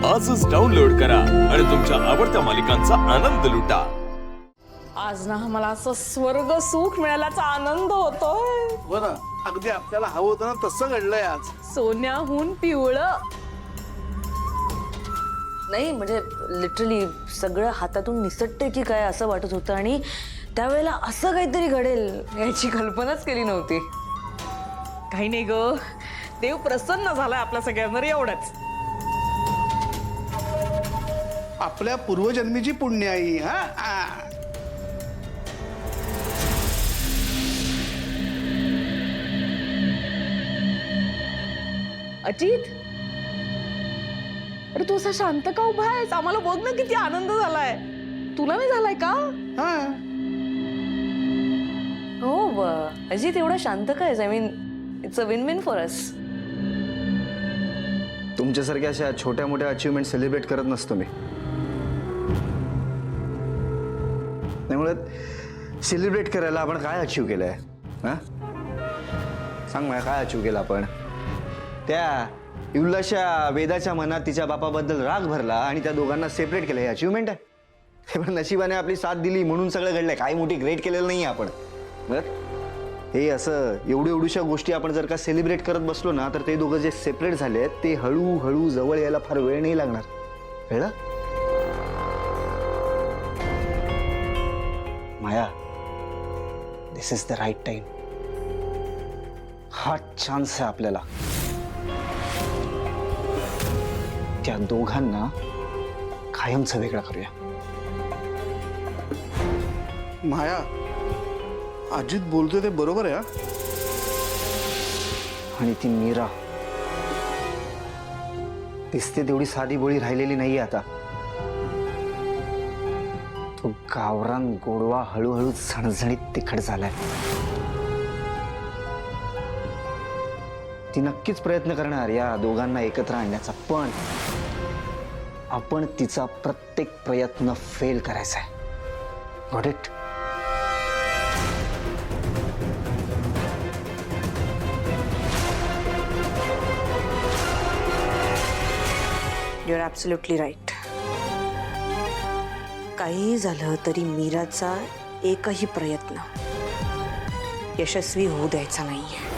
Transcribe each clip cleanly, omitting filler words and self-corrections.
आजच डाउनलोड करा आणि तुमच्या आवडत्या मालिकांचा आनंद लुटा। आज ना मला असं स्वर्ग सुख मिळाल्याचा आनंद होतोय। हो ना, अगदी आपल्याला हवं होतं ना तसं घडलंय आज। सोन्याहून पिवळं नाही म्हणजे लिटरली सगळं हातातून निसटते की काय असं वाटत होतं आणि त्यावेळेला असं काहीतरी घडेल याची कल्पनाच केली नव्हती। काही नाही ग, देव प्रसन्न झालाय आपल्या सगळ्यांवर एवढंच। आपल्या पूर्वजन्मीची पुण्याई। हा अजित, अरे तू असा शांत का उभा आहेस? आम्हाला बघ ना किती आनंद झालाय। तुला नाही झालाय का? हा हो अजित एवढा शांत काय? I mean it's a win win for us. तुमच्यासारख्या अशा छोट्या मोठ्या अचीवमेंट सेलिब्रेट करत नसतो मी। त्यामुळे सेलिब्रेट करायला आपण काय अचीव केलंय? हा सांग मला, काय अचीव केलं आपण? त्या युलाच्या वेदाच्या मनात तिच्या बापाबद्दल राग भरला आणि त्या दोघांना सेपरेट केलं, हे अचीवमेंट आहे? हे पण नशिबाने आपली साथ दिली म्हणून सगळं घडलंय, काही मोठी ग्रेट केलेलं नाही आपण। बरं हे असं एवढ्या गोष्टी आपण जर का सेलिब्रेट करत बसलो ना तर ते दोघं जे सेपरेट झाले ते हळूहळू जवळ यायला फार वेळ नाही लागणार, कळलं? माया, दिस इज द राईट टाइम। हा चान्स आहे आपल्याला त्या दोघांना कायमचं वेगळा करूया। माया, अजित बोलतोय ते बरोबर आहे। आणि ती मीरा दिसते तेवढी साधी बोळी राहिलेली नाहीये आता। तो गावरान गोडवा हळूहळू झणझणीत तिखट झालाय। ती नक्कीच प्रयत्न करणार या दोघांना एकत्र आणण्याचा, पण आपण तिचा प्रत्येक प्रयत्न फेल करायचा आहे। Got it? You are absolutely right. काही झालं तरी मीराचा एकही प्रयत्न यशस्वी होऊ द्यायचा नाहीये।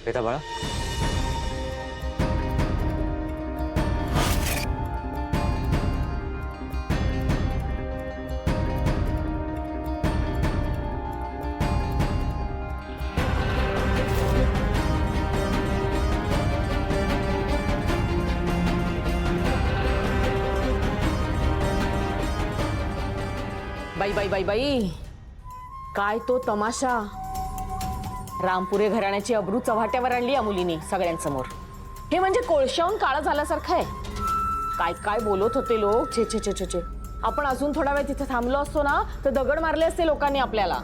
बेटा बाळा, बाई बाई बाई बाई, काय तो तमाशा! रामपुरे घराण्याची अब्रू चव्हाट्यावर आणली या मुलीने सगळ्यांसमोर। हे म्हणजे कोळशाहून काळं झाल्यासारखं आहे। काय काय बोलत होते लोक, छे छे छे छे छे। आपण अजून थोडा वेळ तिथे थांबलो असतो ना तर दगड मारले असते लोकांनी आपल्याला।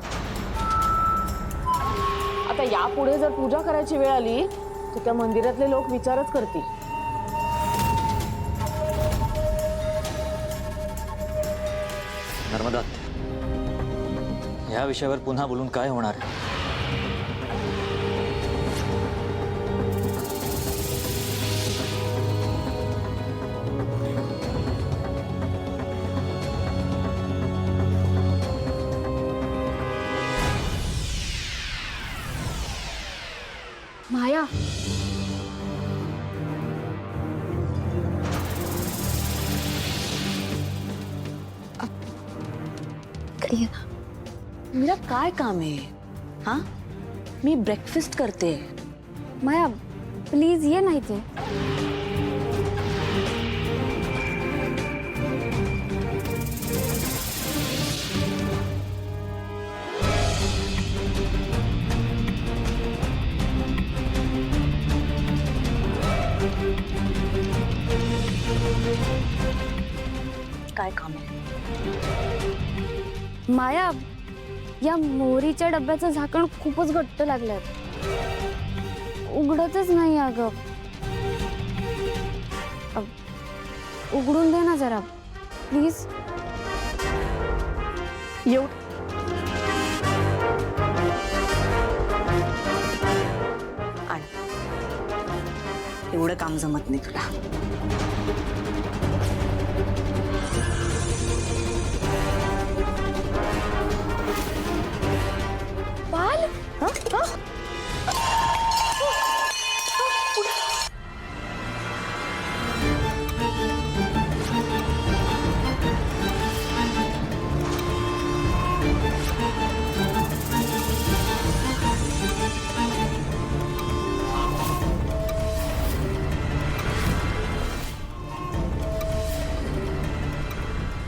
आता यापुढे जर पूजा करायची वेळ आली तर त्या मंदिरातले लोक विचारच करतील। नर्मदा, या विषयावर पुन्हा बोलून काय होणार? माया, मीरा काय काम आहे? हा मी ब्रेकफास्ट करते। माया प्लीज ये नाही ते। काय काम आहे? माया, या मोहरीच्या डब्याचं झाकण खूपच घट्ट लागलंय, उघडतच नाही अगं। उघडून दे ना जरा प्लीज। एवढं काम जमत नाही तुला. बाल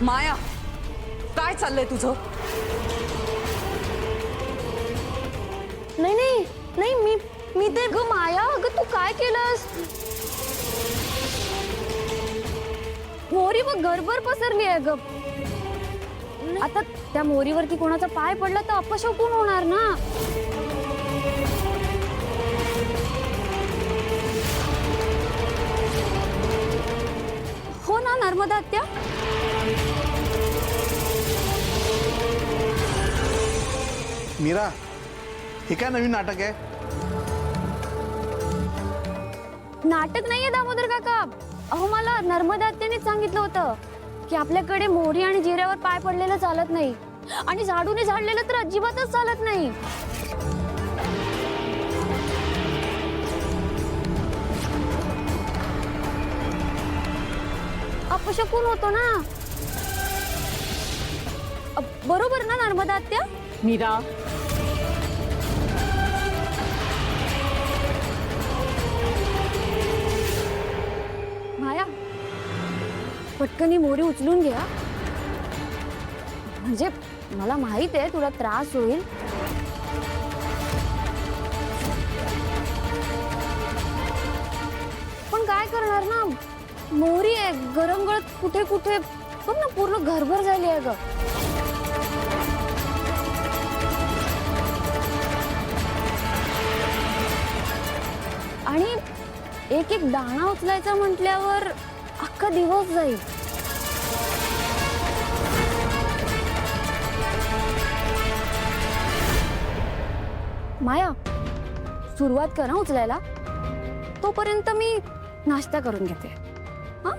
माया, काय चाललंय तुझं? नाही नाही नाही मी ते ग माया, अगं तू काय केलंस? मोरी मग घरभर पसरली आहे ग. आता त्या मोरीवरती कोणाचा पाय पडला तर अपशकुन होणार ना. हो ना नर्मदा आत्या? मीरा, हे काय नवीन नाटक आहे? नाटक नाहीये दामोदर काका. अहो मला नर्मदा आत्यानेच सांगितलं होतं की आपल्याकडे मोरी आणि जिऱ्यावर पाय पडलेलं चालत नाही आणि झाडूने झाडलेलं तर अजिबातच चालत नाही. अपशकुन होतो ना. बरोबर ना नर्मदा आत्या? मीरा, माया पटकन ही मोरी उचलून घ्या. म्हणजे मला माहित आहे तुला त्रास होईल. पण काय करणार ना, मोरी आहे, गरम गळत कुठे कुठे बघ ना, पूर्ण घरभर झाली आहे ग. आणि एक एक दाणा उचलायचा म्हटल्यावर अख्खा दिवस जाईल. माया सुरुवात कर ना उचलायला. तोपर्यंत मी नाश्ता करून घेते. हा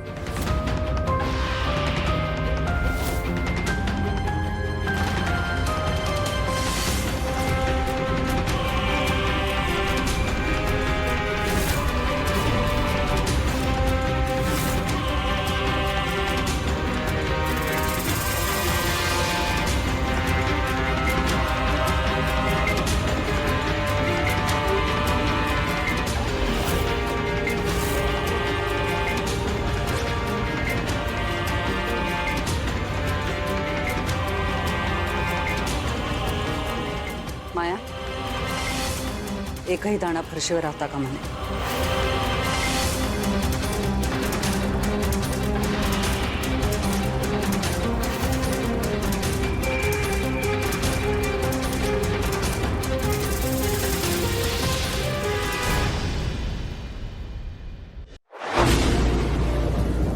माया, एकही दाणा फरशीवर राहता का म्हणे.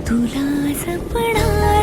तुला जपणार